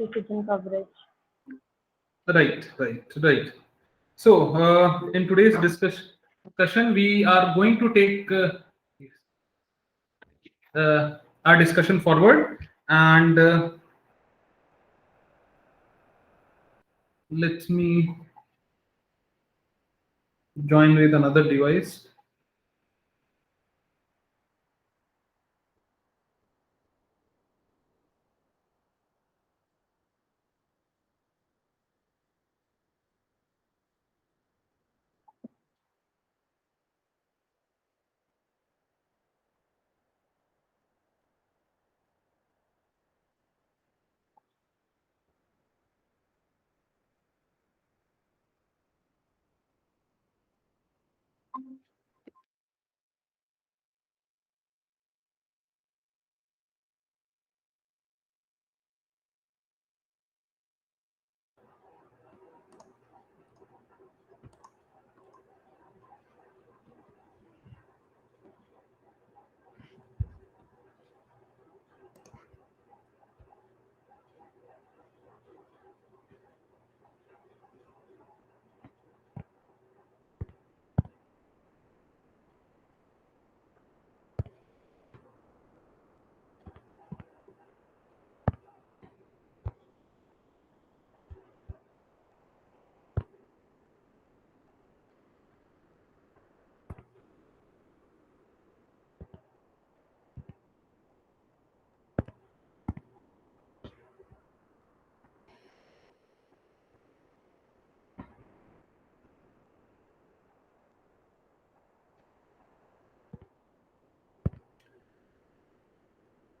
decision coverage. Right. So, in today's discussion, we are going to take our discussion forward, and let me join with another device.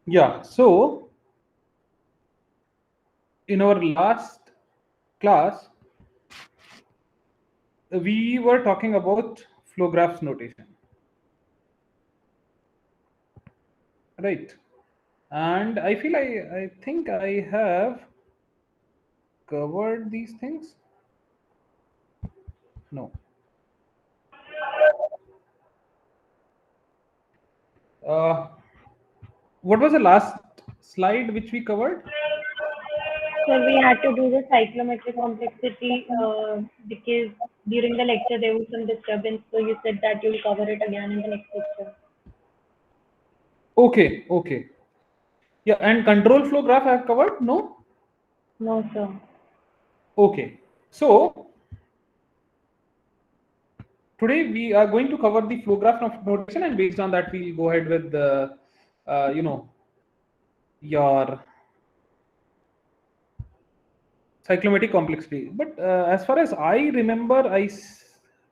Yeah. So, in our last class, we were talking about flow graphs notation, right? And I feel I think I have covered these things. No. Uh, what was the last slide which we covered? So we had to do the cyclometric complexity because during the lecture there was some disturbance. So you said that you'll cover it again in the next lecture. Okay. Yeah, and control flow graph I have covered? No? No, sir. Okay. So, today we are going to cover the flow graph notation, and based on that we'll go ahead with the, your cyclometric complexity. But as far as I remember,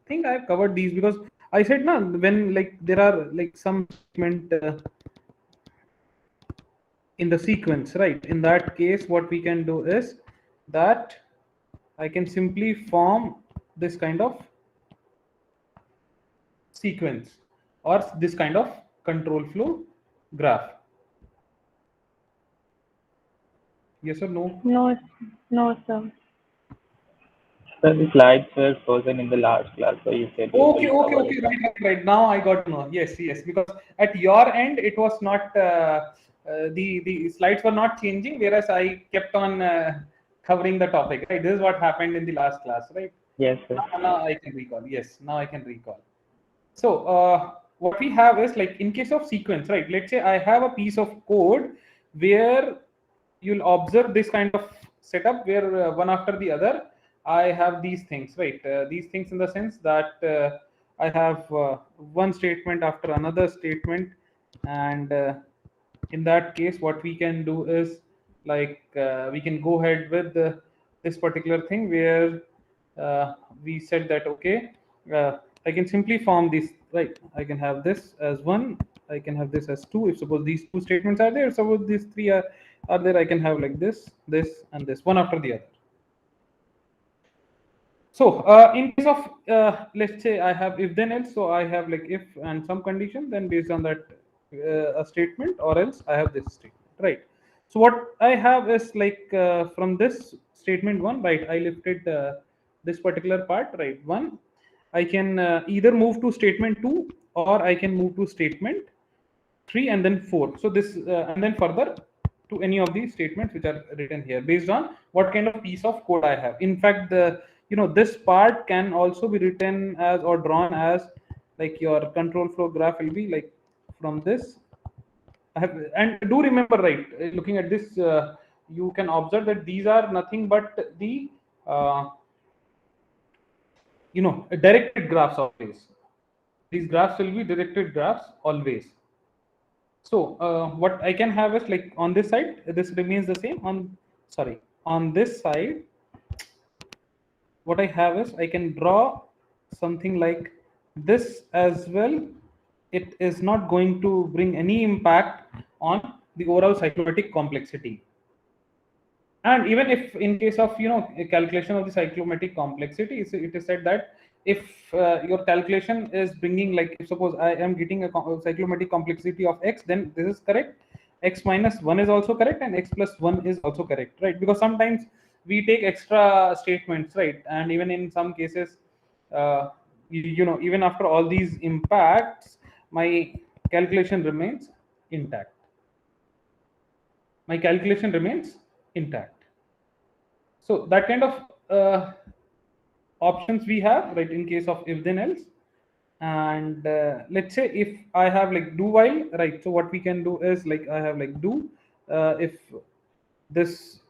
think I've covered these because I said no, when like there are like some statement in the sequence, right? In that case, what we can do is that I can simply form this kind of sequence or this kind of control flow graph. Yes or no? No, no, sir. So the slides were frozen in the last class, so you said you will cover it. Right. Now I got to know. Yes. Because at your end, it was not the slides were not changing, whereas I kept on covering the topic. Right. This is what happened in the last class. Right. Yes, sir. Now I can recall. Yes. Now I can recall. So what we have is like in case of sequence, right? Let's say I have a piece of code where you'll observe this kind of setup where one after the other I have these things, right? These things in the sense that I have one statement after another statement, and in that case, what we can do is like we can go ahead with this particular thing where we said that okay, I can simply form this, right? I can have this as one, I can have this as two. If suppose these two statements are there, suppose these three are there, I can have like this and this one after the other. So in case of let's say I have if then else, so I have like if and some condition, then based on that a statement, or else I have this statement, right? So what I have is like from this statement one, right? I lifted this particular part, right? One, I can either move to statement two, or I can move to statement 3 and then 4. So this and then further to any of these statements which are written here based on what kind of piece of code I have. In fact, this part can also be written as or drawn as like your control flow graph will be like from this. And do remember, right, looking at this, you can observe that these are nothing but the directed graphs always. These graphs will be directed graphs always. So what I can have is like on this side, this remains the same. On this side, what I have is I can draw something like this as well. It is not going to bring any impact on the overall cyclomatic complexity. And even if in case of a calculation of the cyclomatic complexity, it is said that if your calculation is bringing, like, if suppose I am getting a cyclomatic complexity of x, then this is correct. X minus 1 is also correct, and x plus 1 is also correct, right? Because sometimes we take extra statements, right? And even in some cases, even after all these impacts, my calculation remains intact. My calculation remains intact. So that kind of options we have, right, in case of if then else. And let's say if I have like do while, right, so what we can do is like I have like do if this,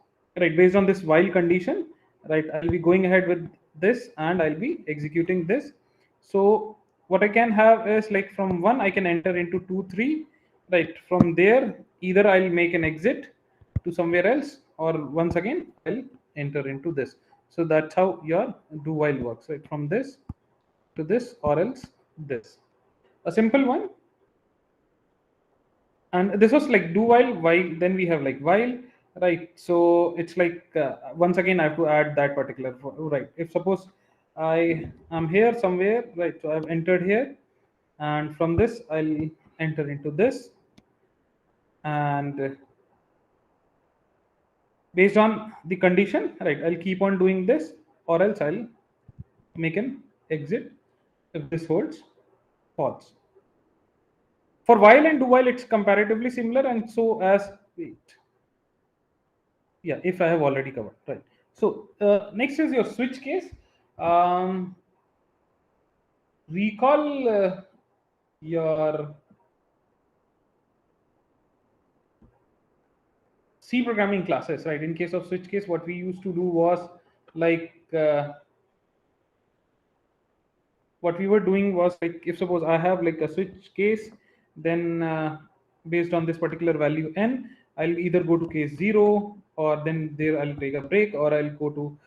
right, based on this while condition, right, I'll be going ahead with this and I'll be executing this. So what I can have is like from 1 I can enter into 2 3, right? From there either I'll make an exit to somewhere else, or once again I'll enter into this. So that's how your do while works, right? From this to this, or else this. A simple one. And this was like do while then we have like while, right? So it's like once again I have to add that particular, right? If suppose I am here somewhere, right, so I've entered here, and from this I'll enter into this, and based on the condition, right, I'll keep on doing this, or else I'll make an exit if this holds false. For while and do while, it's comparatively similar, and so as if I have already covered, right? So next is your switch case. Recall your C programming classes, right? In case of switch case, what we used to do was like what we were doing was like, if suppose I have like a switch case, then based on this particular value n, I'll either go to case 0, or then there I'll take a break, or I'll go to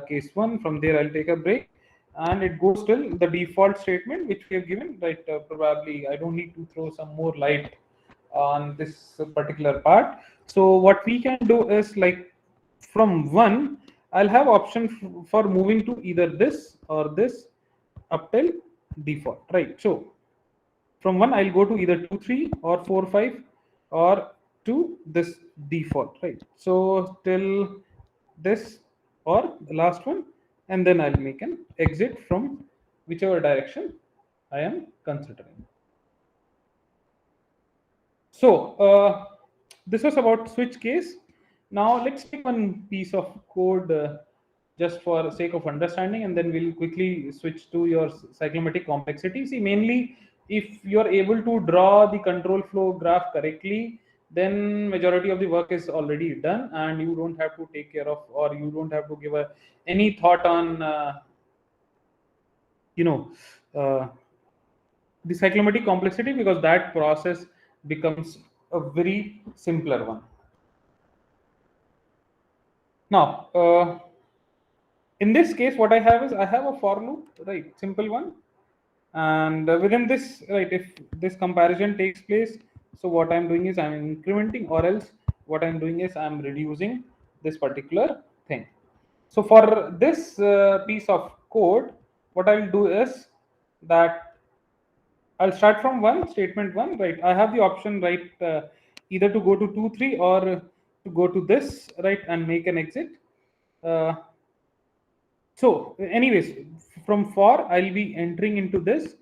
case 1, from there I'll take a break, and it goes till the default statement which we have given, right? Probably I don't need to throw some more light on this particular part. So what we can do is like from 1 I'll have option for moving to either this or this up till default, right? So from 1 I'll go to either 2 3 or 4 5 or to this default, right? So till this or the last one, and then I'll make an exit from whichever direction I am considering. So this was about switch case. Now let's take one piece of code just for sake of understanding, and then we'll quickly switch to your cyclomatic complexity. See, mainly if you are able to draw the control flow graph correctly, then majority of the work is already done, and you don't have to take care of, or you don't have to give any thought on the cyclomatic complexity, because that process becomes a very simpler one. Now in this case, what I have is I have a for loop, right? Simple one. And within this, right, if this comparison takes place, so what I'm doing is I'm incrementing, or else what I'm doing is I'm reducing this particular thing. So for this piece of code, what I'll do is that I'll start from statement 1, right? I have the option, right, either to go to 2 3 or to go to this, right, and make an exit. So anyways, from for I'll be entering into this,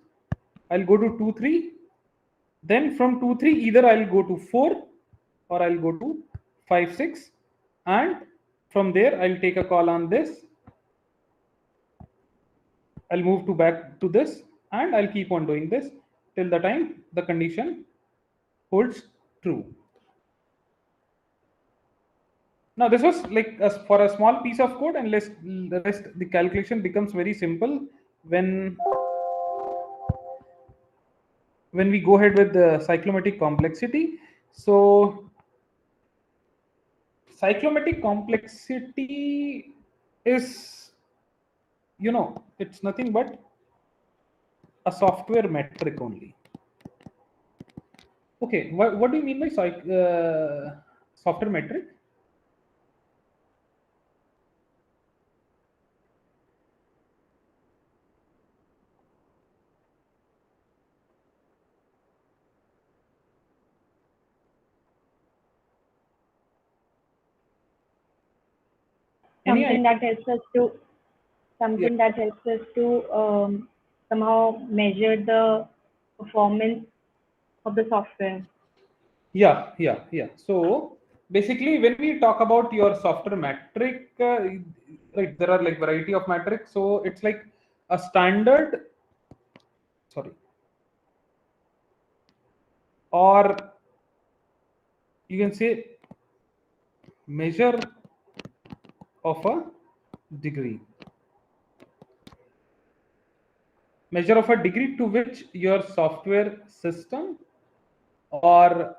I'll go to 2 3, then from 2 3 either I'll go to 4 or I'll go to 5, 6, and from there I'll take a call on this. I'll move to back to this, and I'll keep on doing this till the time the condition holds true. Now this was like for a small piece of code, and the rest the calculation becomes very simple when we go ahead with the cyclomatic complexity. So cyclomatic complexity is, it's nothing but a software metric only. Okay, what do you mean by software metric? Something that helps us to somehow measure the performance of the software. Yeah. So basically, when we talk about your software metric, right, there are like variety of metrics. So it's like a standard, or you can say measure of a degree. Measure of a degree to which your software system or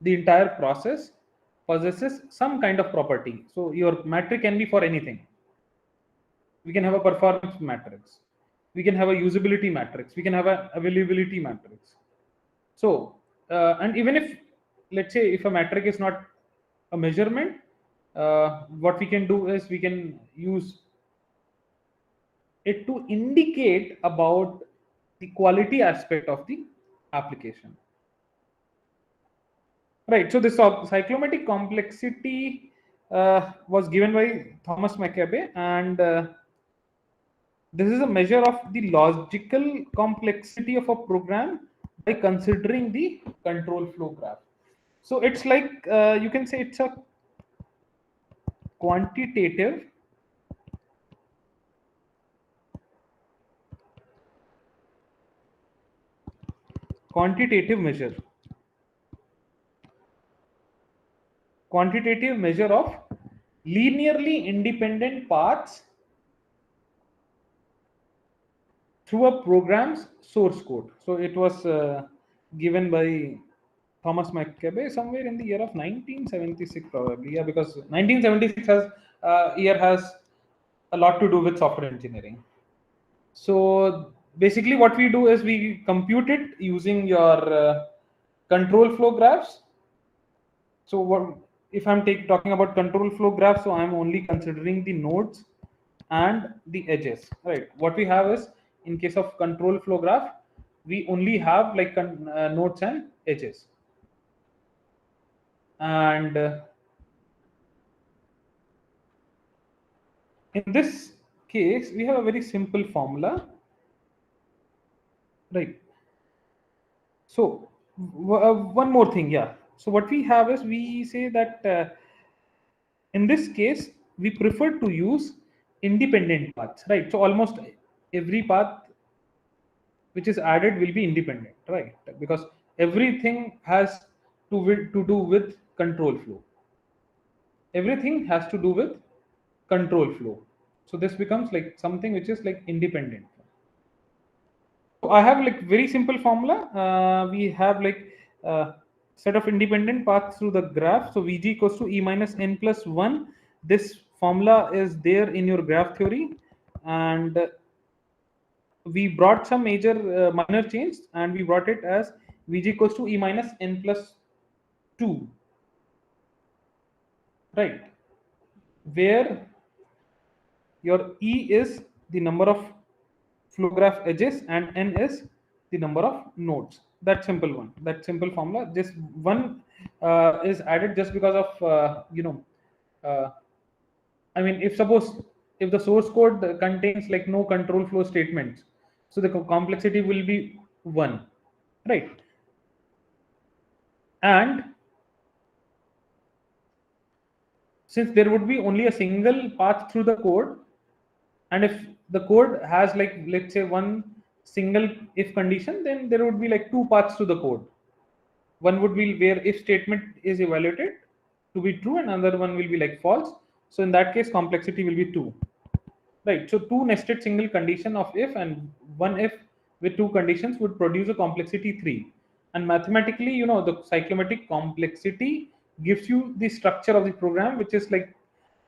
the entire process possesses some kind of property. So your metric can be for anything. We can have a performance matrix, we can have a usability matrix, we can have an availability matrix. So and even if, let's say, if a metric is not a measurement, what we can do is we can use it to indicate about the quality aspect of the application. Right. So this cyclomatic complexity was given by Thomas McCabe, and this is a measure of the logical complexity of a program by considering the control flow graph. So it's like you can say it's a quantitative measure. Quantitative measure of linearly independent paths through a program's source code. So it was given by Thomas McCabe somewhere in the year of 1976, probably. Yeah, because 1976 has a lot to do with software engineering. So basically, what we do is we compute it using your control flow graphs. So what if I'm talking about control flow graph? So I'm only considering the nodes and the edges, right? What we have is, in case of control flow graph, we only have like nodes and edges. And in this case, we have a very simple formula, right? So one more thing, yeah. So what we have is, we say that in this case, we prefer to use independent paths, right? So almost every path which is added will be independent, right? Because everything has to do with control flow. Everything has to do with control flow. So this becomes like something which is like independent. So I have like very simple formula. We have like set of independent paths through the graph. So Vg equals to E minus n plus 1. This formula is there in your graph theory, and we brought some minor change, and we brought it as Vg equals to E minus n plus 2, right? Where your E is the number of flow graph edges and n is the number of nodes. That simple formula. Just one is added just because of I mean, if the source code contains like no control flow statements, so the complexity will be 1, right? And since there would be only a single path through the code, and if the code has like, let's say, one single if condition, then there would be like two paths to the code. One would be where if statement is evaluated to be true, and another one will be like false. So in that case, complexity will be 2, right? So two nested single condition of if and one if with two conditions would produce a complexity 3. And mathematically, the cyclomatic complexity gives you the structure of the program, which is like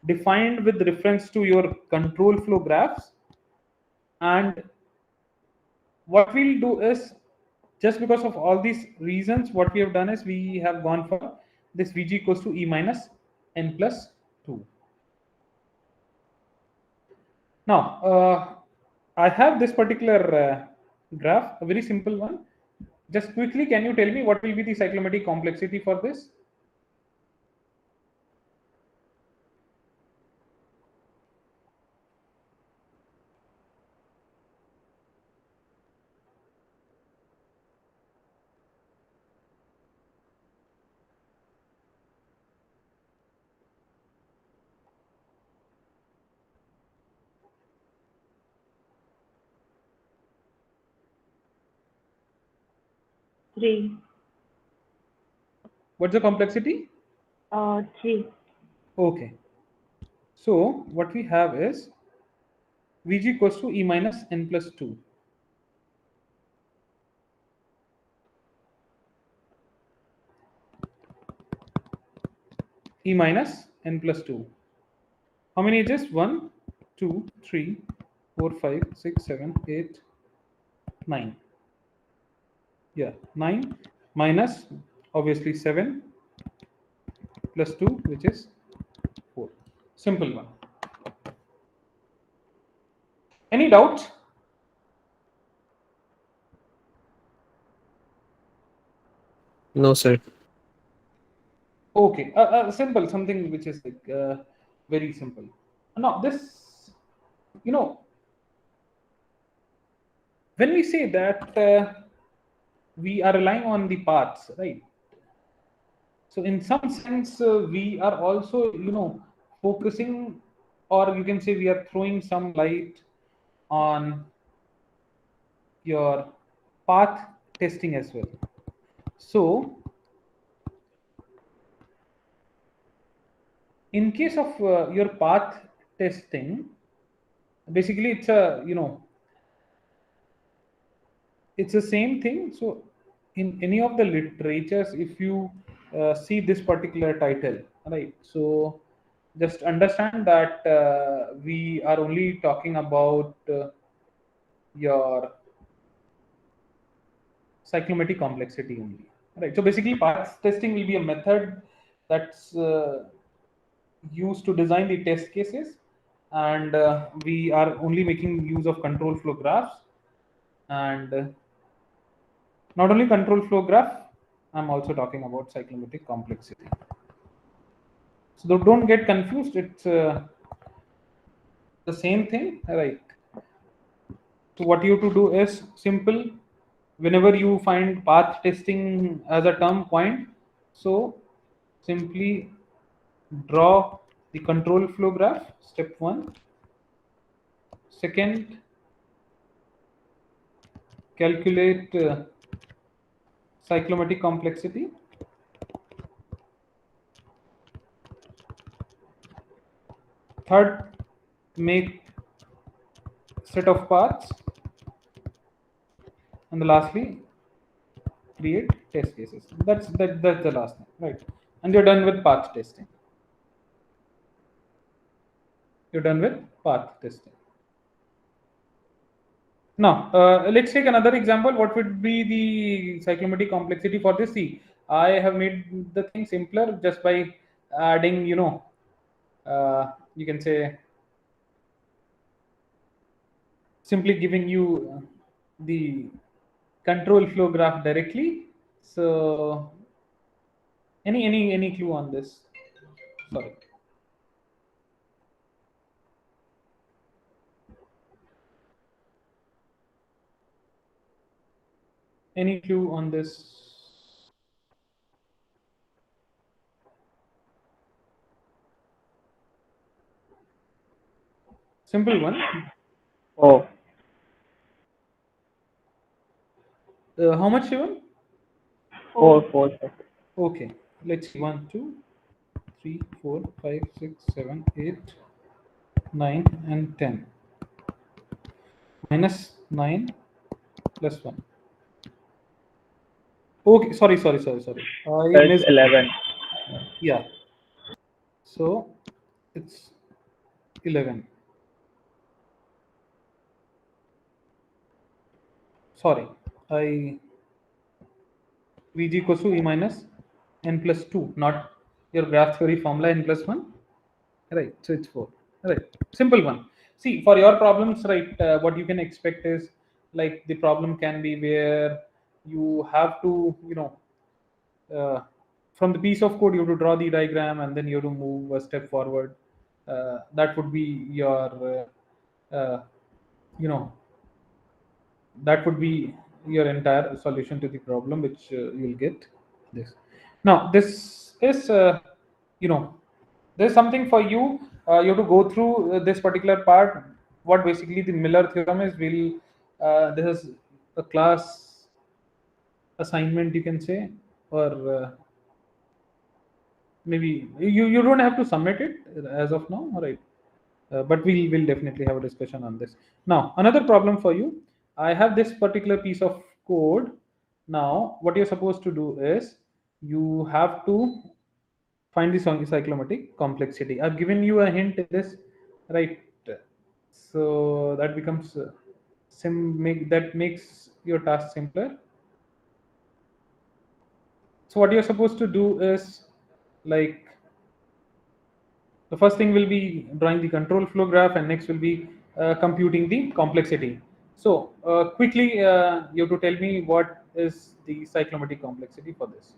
defined with reference to your control flow graphs. And what we'll do is, just because of all these reasons, what we have done is we have gone for this Vg equals to E minus n plus 2. Now, I have this particular graph, a very simple one. Just quickly, can you tell me what will be the cyclomatic complexity for this? Three. What's the complexity? 3. Okay. So what we have is Vg equals to E minus n plus 2. E minus n plus 2. How many edges? 1, 2, 3, 4, 5, 6, 7, 8, 9. Yeah, 9 minus obviously 7 plus 2, which is 4. Simple one. Any doubts? No, sir. Okay, simple, something which is like very simple. Now, this, when we say that we are relying on the paths, right? So, in some sense, we are also, focusing, or you can say we are throwing some light on your path testing as well. So, in case of your path testing, basically it's a, it's the same thing. So in any of the literatures, if you see this particular title, right, so just understand that we are only talking about your cyclomatic complexity only, right? So basically path testing will be a method that's used to design the test cases, and we are only making use of control flow graphs. And not only control flow graph, I'm also talking about cyclomatic complexity. So don't get confused, it's the same thing, right? So what you have to do is simple. Whenever you find path testing as a term point, so simply draw the control flow graph, step 1. Second, calculate cyclomatic complexity. Third, make set of paths. And lastly, create test cases. That's the last thing, right? And you're done with path testing. You're done with path testing. Now, let's take another example. What would be the cyclomatic complexity for this? See, I have made the thing simpler just by adding, you can say, simply giving you the control flow graph directly. So, any clue on this? Sorry. Any clue on this? Simple one. Oh, How much, Shivam? 4, sir. Okay, let's see. 1, 2, 3, 4, 5, 6, 7, 8, 9, and 10. Minus 9 plus 1. Okay, sorry. I That's missed. 11. Yeah. So it's 11. Sorry. I Vg equals to E minus n plus 2, not your graph theory formula n plus 1. Right. So it's 4. Right. Simple one. See, for your problems, right, what you can expect is like the problem can be where you have to, uh, from the piece of code, you have to draw the diagram and then you have to move a step forward. That would be your, you know, that would be your entire solution to the problem, which you'll get this. Now, this is, you know, there's something for you. You have to go through this particular part. What basically the Miller theorem is, this is a class assignment, you can say, or maybe you don't have to submit it as of now, right? But we'll definitely have a discussion on this. Now, another problem for you. I have this particular piece of code. Now, what you're supposed to do is you have to find the cyclomatic complexity. I've given you a hint in this, right? So that becomes that makes your task simpler. So what you're supposed to do is like the first thing will be drawing the control flow graph, and next will be computing the complexity. So quickly, you have to tell me what is the cyclomatic complexity for this.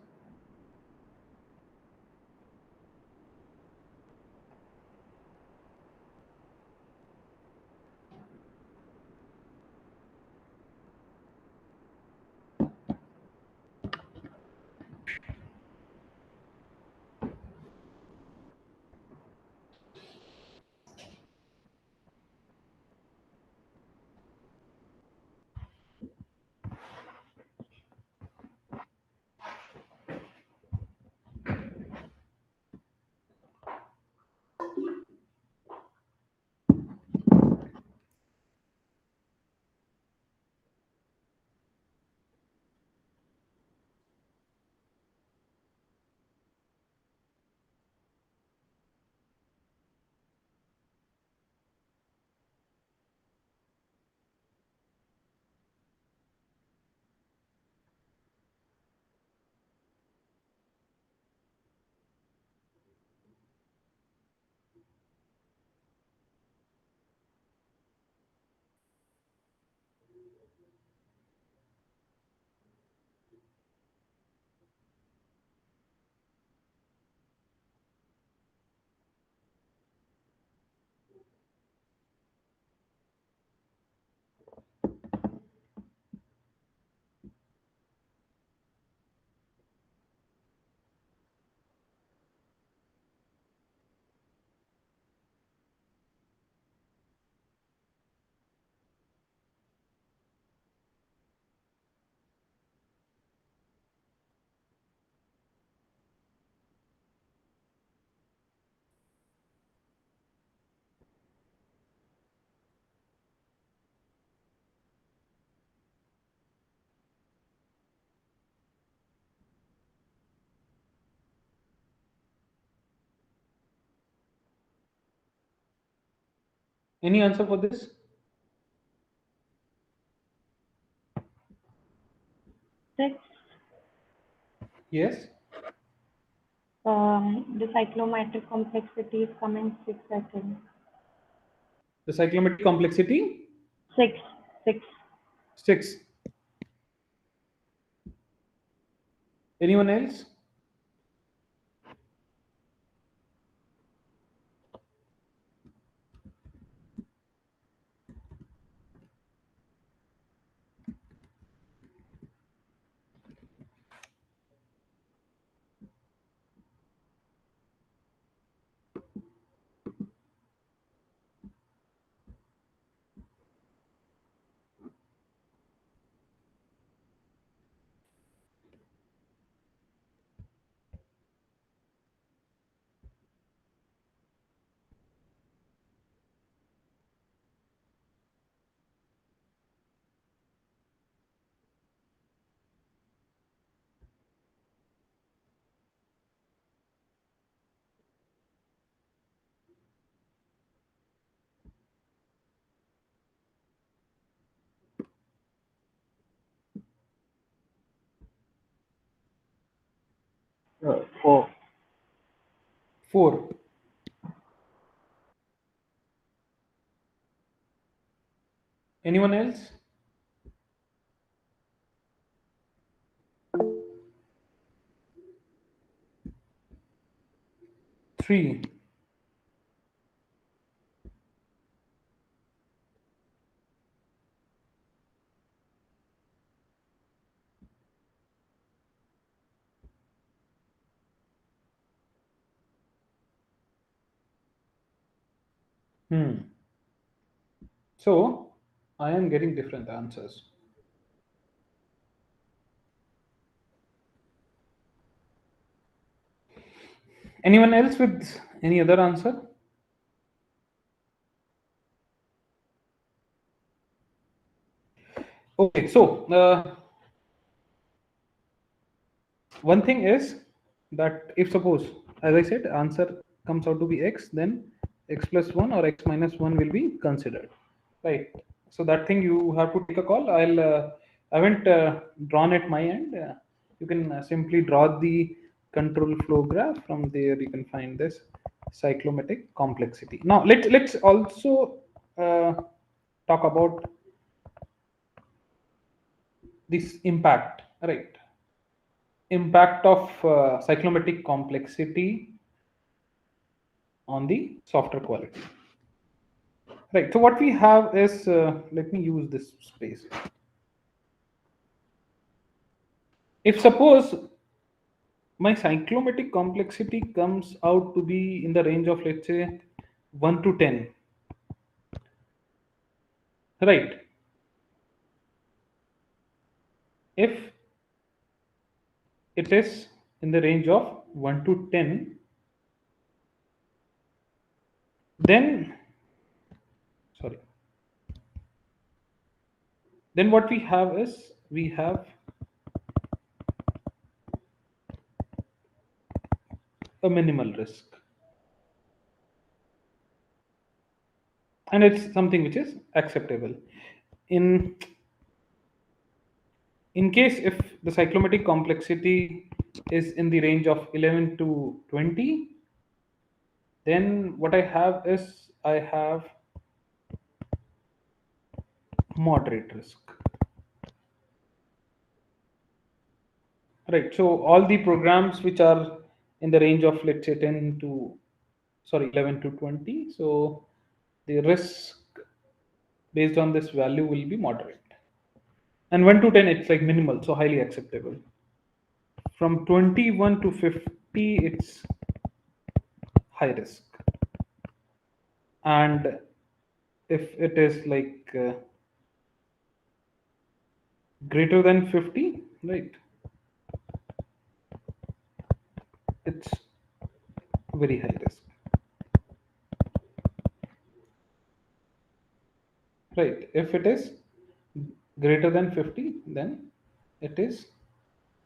Any answer for this? Six. Yes. The cyclomatic complexity is coming 6, I think. The cyclomatic complexity 6. 6. 6. Anyone else? 4. 4. Anyone else? Three. So I am getting different answers. Anyone else with any other answer? Okay, so one thing is that if suppose, as I said, answer comes out to be x, then x plus 1 or x minus 1 will be considered, right? So that thing you have to take a call. I haven't drawn at my end. You can simply draw the control flow graph. From there you can find this cyclomatic complexity. Now let's also talk about this impact, right? Impact of cyclomatic complexity on the software quality, right? So what we have is, let me use this space. If suppose my cyclomatic complexity comes out to be in the range of, let's say, 1 to 10, right? If it is in the range of 1 to 10, then sorry, then what we have is, we have a minimal risk, and it's something which is acceptable. In case if the cyclomatic complexity is in the range of 11 to 20, then what I have is, I have moderate risk, right? So all the programs which are in the range of, let's say, 10 to, sorry, 11 to 20, so the risk based on this value will be moderate, and 1 to 10 it's like minimal, so highly acceptable. From 21 to 50 it's high risk, and if it is like greater than 50, right, it's very high risk, right? If it is greater than 50, then it is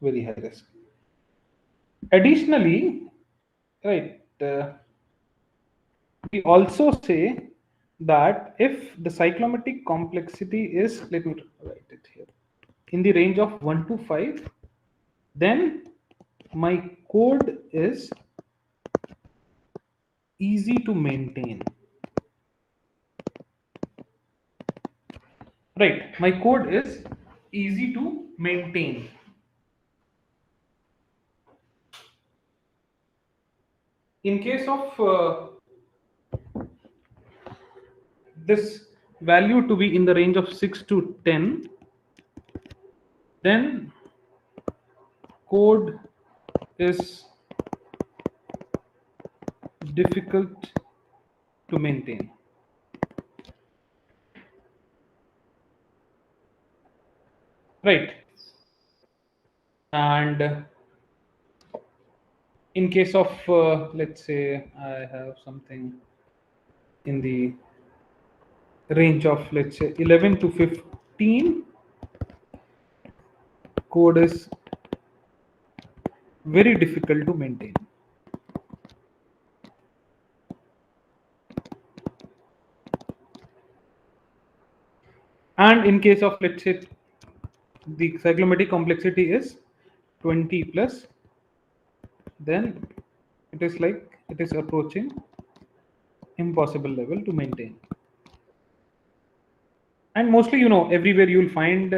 very high risk. Additionally, right, we also say that if the cyclomatic complexity is, let me write it here, in the range of 1 to 5, then my code is easy to maintain, right? My code is easy to maintain. In case of this value to be in the range of 6 to 10, then code is difficult to maintain, right? And in case of let's say I have something in the range of, let's say, 11 to 15, code is very difficult to maintain. And in case of, let's say, the cyclomatic complexity is 20 plus, then it is like it is approaching impossible level to maintain. And mostly, everywhere you'll find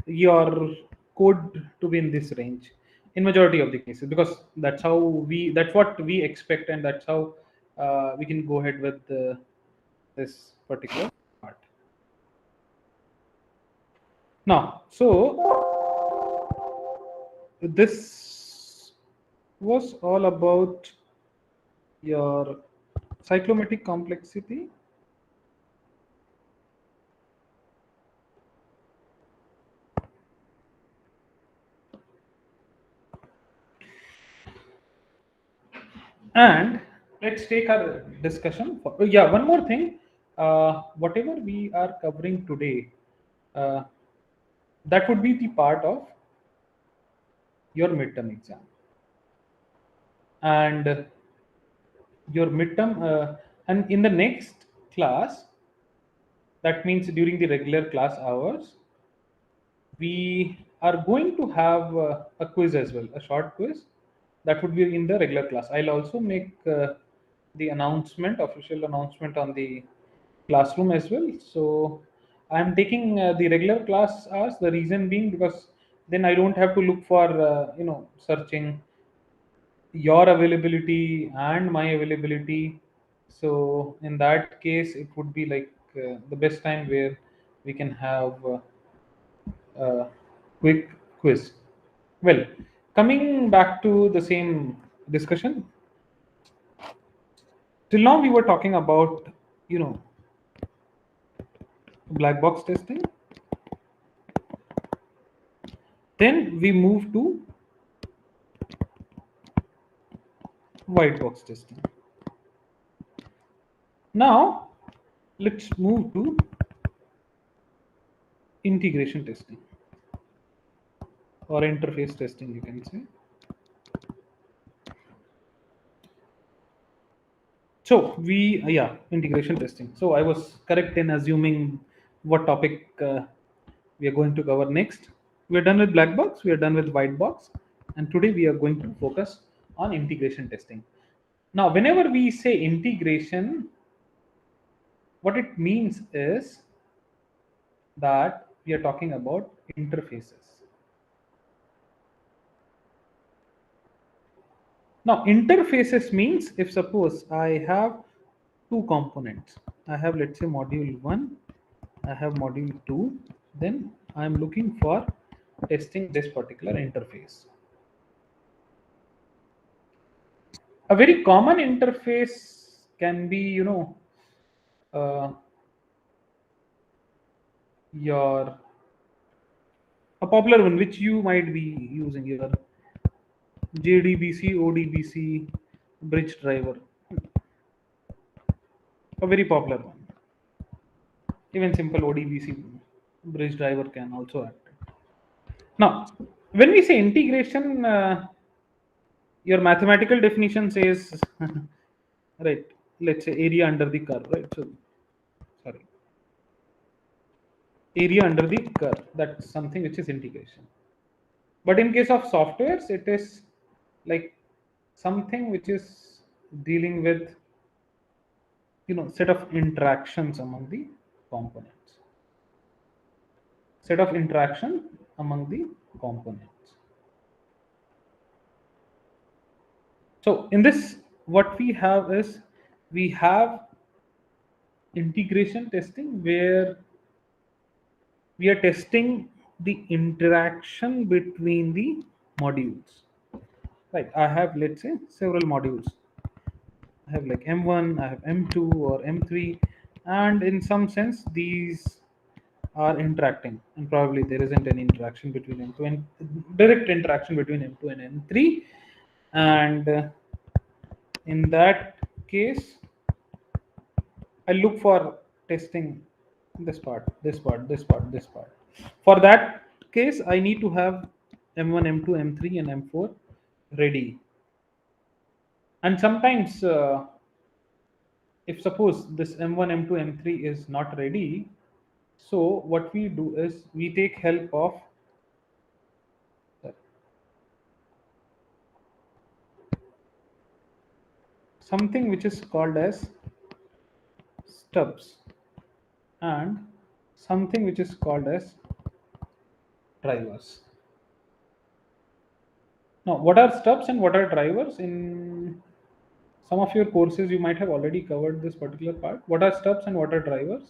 your code to be in this range in majority of the cases, because that's what we expect, and that's how we can go ahead with this particular part. Now, so this was all about your cyclomatic complexity. And let's take our discussion for, yeah, one more thing. Whatever we are covering today, uh, that would be the part of your midterm exam. And your midterm, and in the next class, that means during the regular class hours, we are going to have a quiz as well, a short quiz that would be in the regular class. I'll also make the official announcement on the classroom as well. So I'm taking the regular class hours. The reason being because then I don't have to look for searching your availability and my availability. So in that case, it would be like the best time where we can have a quick quiz. Well, coming back to the same discussion, till now we were talking about you know black box testing. Then we move to white box testing. Now let's move to integration testing, or interface testing, you can say. So integration testing. So I was correct in assuming what topic we are going to cover next. We are done with black box, we are done with white box, and today we are going to focus on integration testing. Now, whenever we say integration, what it means is that we are talking about interfaces. Now, interfaces means if suppose I have two components, I have, let's say, module 1, I have module 2, then I'm looking for testing this particular interface. A very common interface can be, uh, your a popular one which you might be using, your JDBC, ODBC bridge driver, a very popular one. Even simple ODBC bridge driver can also act. Now, when we say integration, your mathematical definition says, right, let's say area under the curve, right? So, sorry, area under the curve, that's something which is integration. But in case of softwares, it is like something which is dealing with, set of interactions among the components. Set of interaction among the components. So in this, what we have is we have integration testing where we are testing the interaction between the modules. Right, I have, let's say, several modules. I have like M1, I have M2 or M3, and in some sense these are interacting, and probably there isn't any interaction between M2 and direct interaction between M2 and M3, and in that case I look for testing this part, this part, this part, this part. For that case, I need to have M1, M2, M3, and M4 ready. And sometimes, if suppose this M1, M2, M3 is not ready, so what we do is we take help of something which is called as stubs and something which is called as drivers. Now, what are stubs and what are drivers? In some of your courses, you might have already covered this particular part. What are stubs and what are drivers?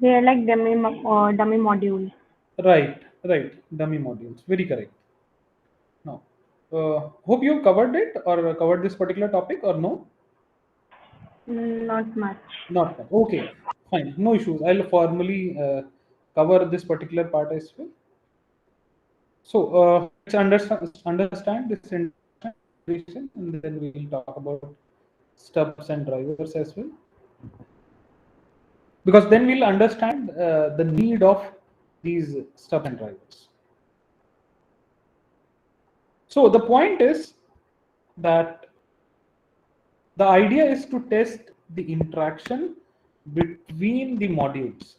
They are like dummy modules. Right, right. Dummy modules. Very correct. Now, hope you covered it or covered this particular topic or no? Not much. Not much. Okay, fine. No issues. I'll formally cover this particular part as well. So let's understand this integration, and then we will talk about stubs and drivers as well. Because then we'll understand the need of these stub and drivers. So the point is that the idea is to test the interaction between the modules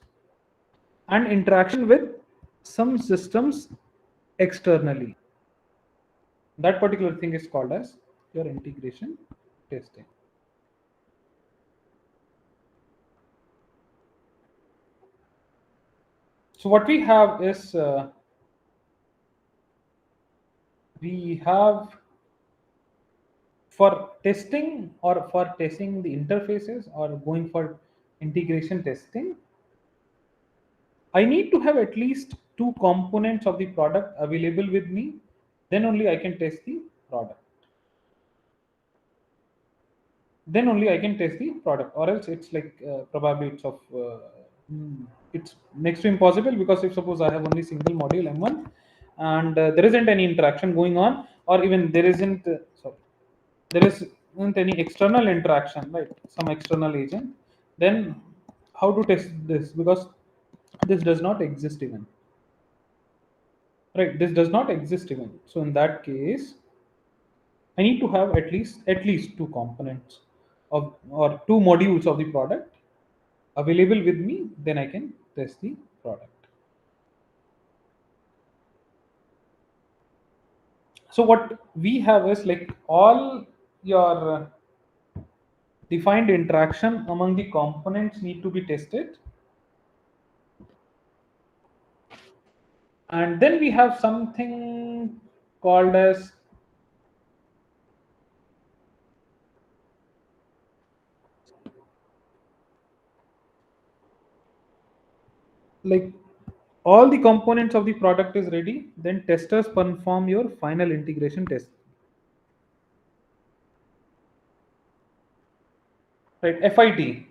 and interaction with some systems externally. That particular thing is called as your integration testing. So what we have is we have for testing or for testing the interfaces or going for integration testing, I need to have at least two components of the product available with me. Then only I can test the product. Then only I can test the product, or else it's like probably it's next to impossible, because if suppose I have only single module M1 and there isn't any interaction going on, or even there isn't there isn't any external interaction, right? Some external agent, then how to test this? Because this does not exist even, right? This does not exist even. So in that case, I need to have at least two components of or two modules of the product available with me. Then I can test the product. So what we have is like all your defined interaction among the components need to be tested, and then we have something called as like all the components of the product is ready, then testers perform your final integration test, right? FIT.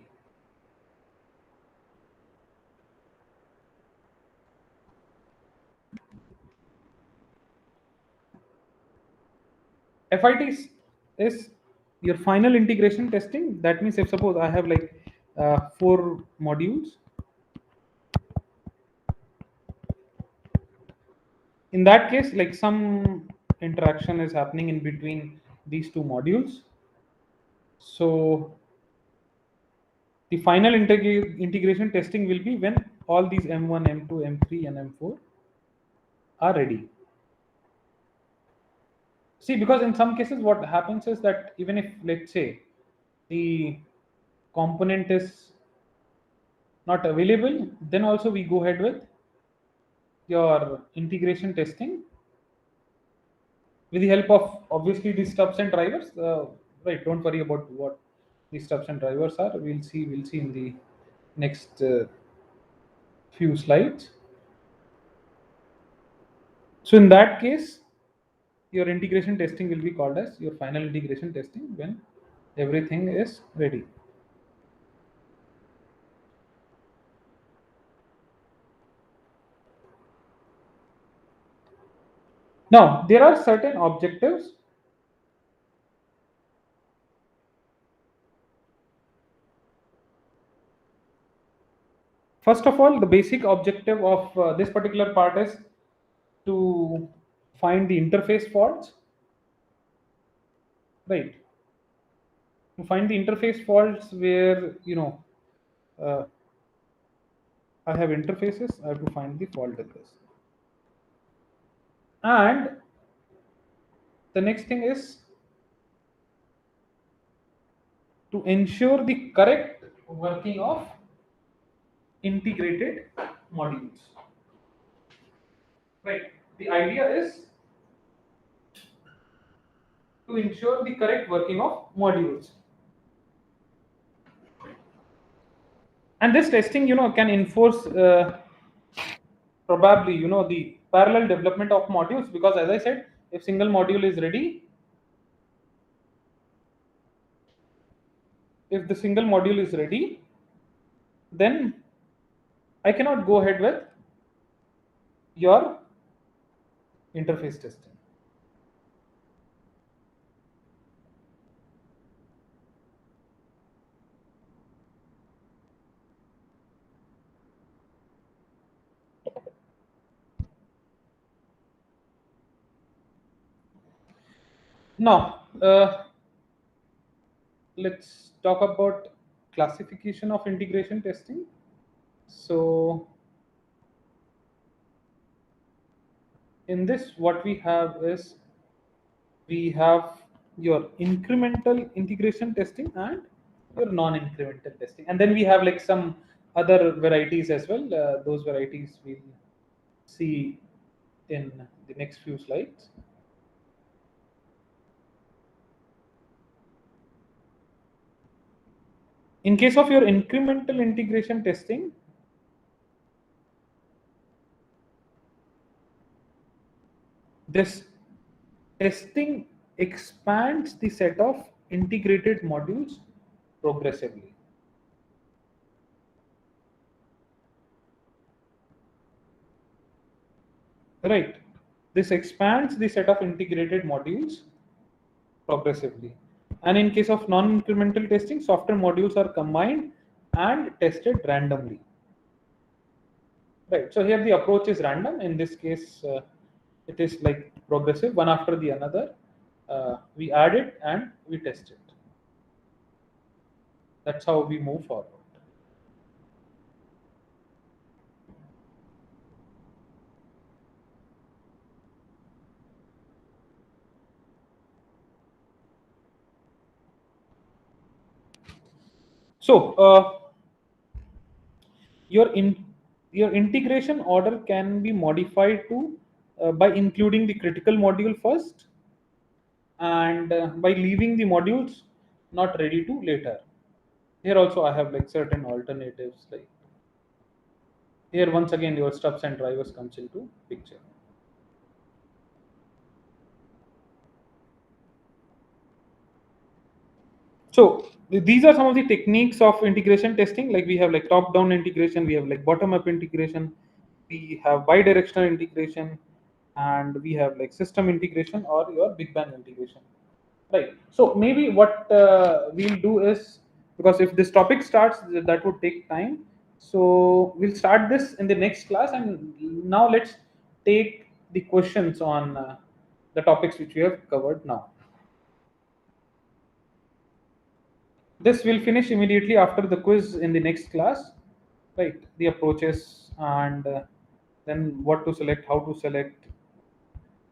FIT is your final integration testing. That means if suppose I have like four modules, in that case like some interaction is happening in between these two modules. So the final integration testing will be when all these M1, M2, M3 and M4 are ready. See, because in some cases what happens is that even if let's say the component is not available, then also we go ahead with your integration testing with the help of obviously these stubs and drivers. Right, don't worry about what these stubs and drivers are. We'll see in the next few slides. So in that case, your integration testing will be called as your final integration testing when everything is ready. Now, there are certain objectives. First of all, the basic objective of this particular part is to find the interface faults, right? to find the interface faults where uh, I have interfaces, I have to find the fault in this. And the next thing is to ensure the correct working of integrated modules. Right. The idea is to ensure the correct working of modules. And this testing, can enforce probably, the parallel development of modules, because as I said, if single module is ready, if the single module is ready, then I cannot go ahead with your interface testing. Now, let's talk about classification of integration testing. So, in this, what we have is we have your incremental integration testing and your non-incremental testing, and then we have like some other varieties as well. Those varieties we'll see in the next few slides. In case of your incremental integration testing, this testing expands the set of integrated modules progressively. Right. This expands the set of integrated modules progressively. And in case of non-incremental testing, software modules are combined and tested randomly. Right. So here the approach is random. In this case, it is like progressive, one after the another. We add it and we test it. That's how we move forward. So your integration order can be modified to by including the critical module first, and by leaving the modules not ready to later. Here also I have like certain alternatives, like here once again your stubs and drivers comes into picture. So these are some of the techniques of integration testing. Like we have like top down integration, we have like bottom up integration, we have bidirectional integration, and we have like system integration or your big bang integration. Right. So maybe what we'll do is, because if this topic starts, that would take time. So we'll start this in the next class, and now let's take the questions on the topics which we have covered now. This will finish immediately after the quiz in the next class, right? The approaches and then what to select, how to select,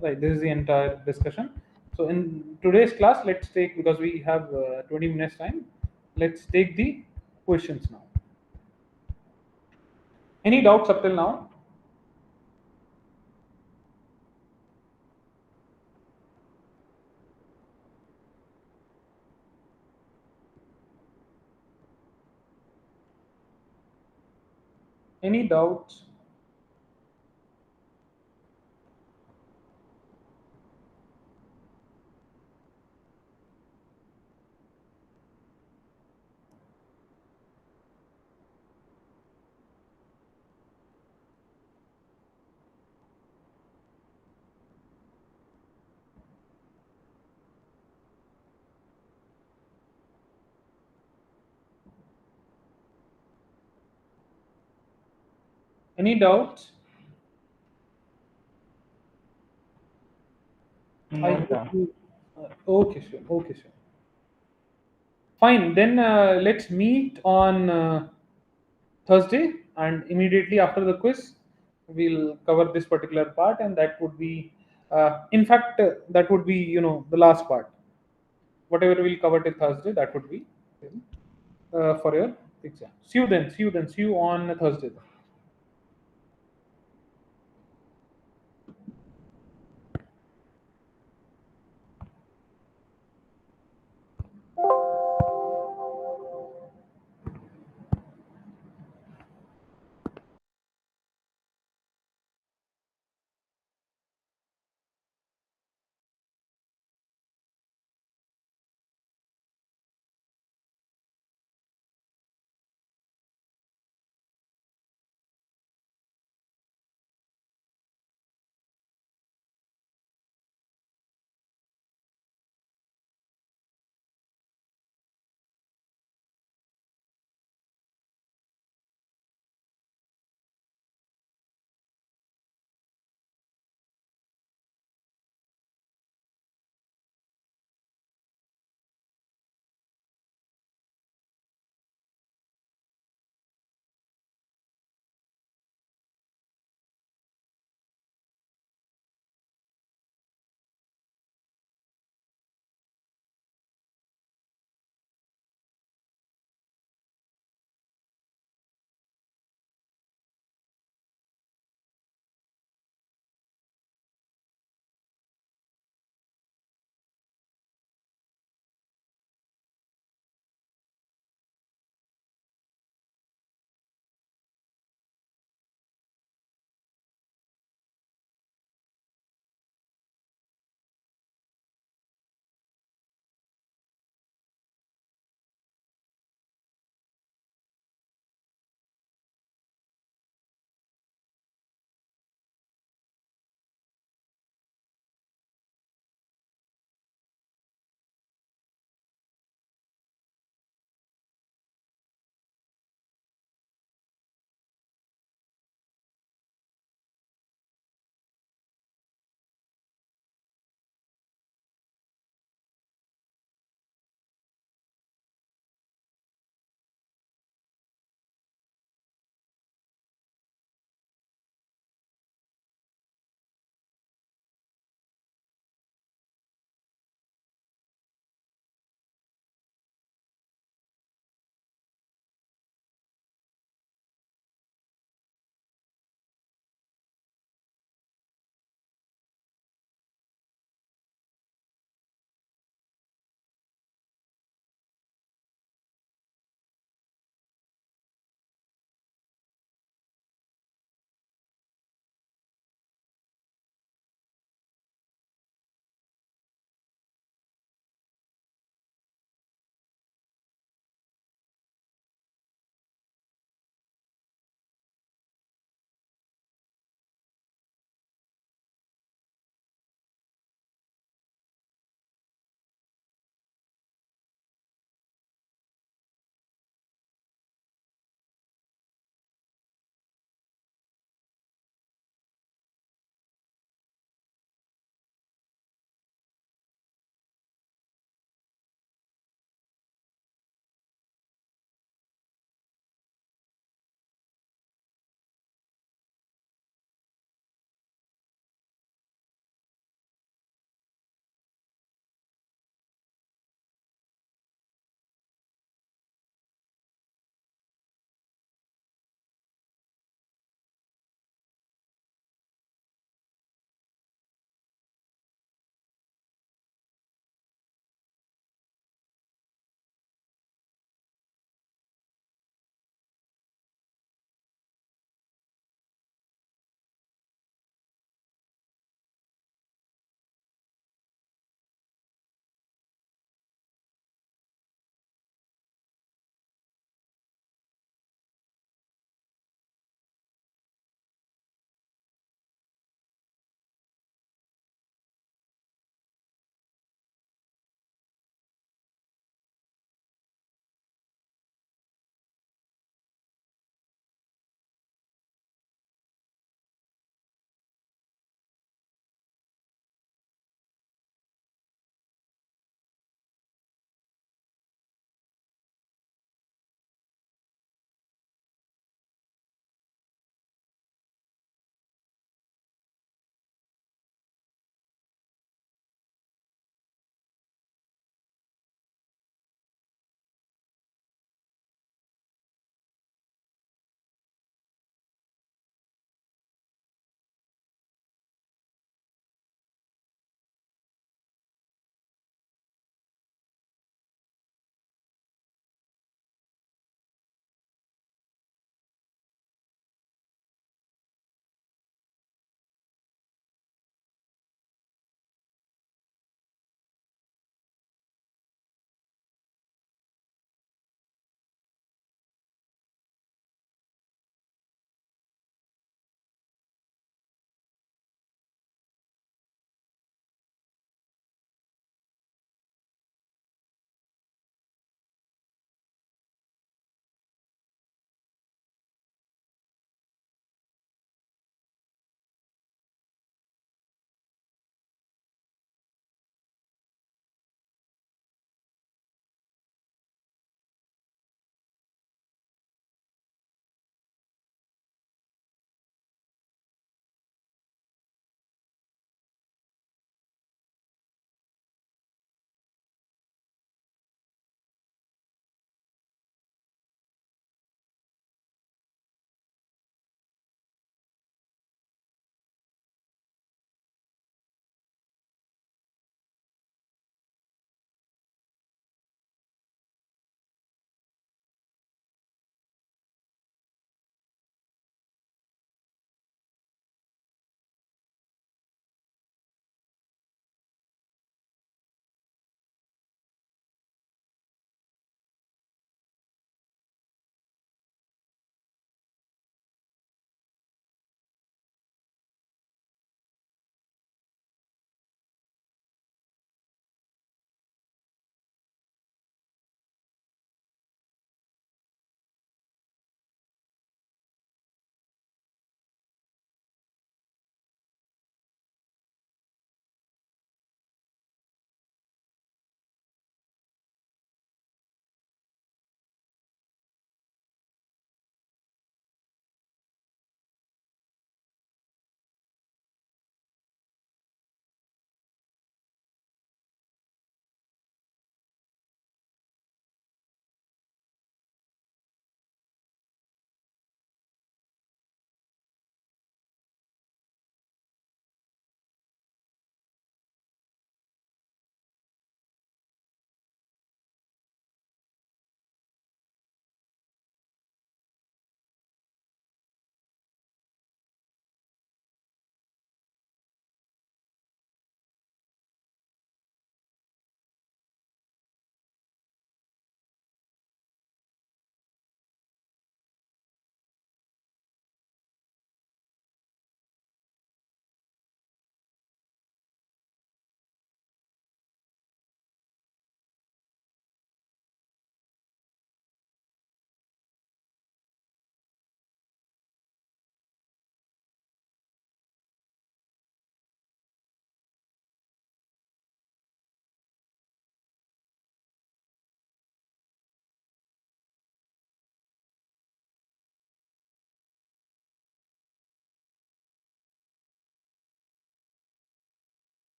right? This is the entire discussion. So in today's class, let's take, because we have 20 minutes time, let's take the questions now. Any doubts up till now? Any doubts? Any doubts? No, I sir. okay, sure. Okay, sure. Fine. Then let's meet on Thursday, and immediately after the quiz, we'll cover this particular part, and that would be, in fact, that would be the last part. Whatever we'll cover till Thursday, that would be for your exam. See you then. See you on Thursday. Then.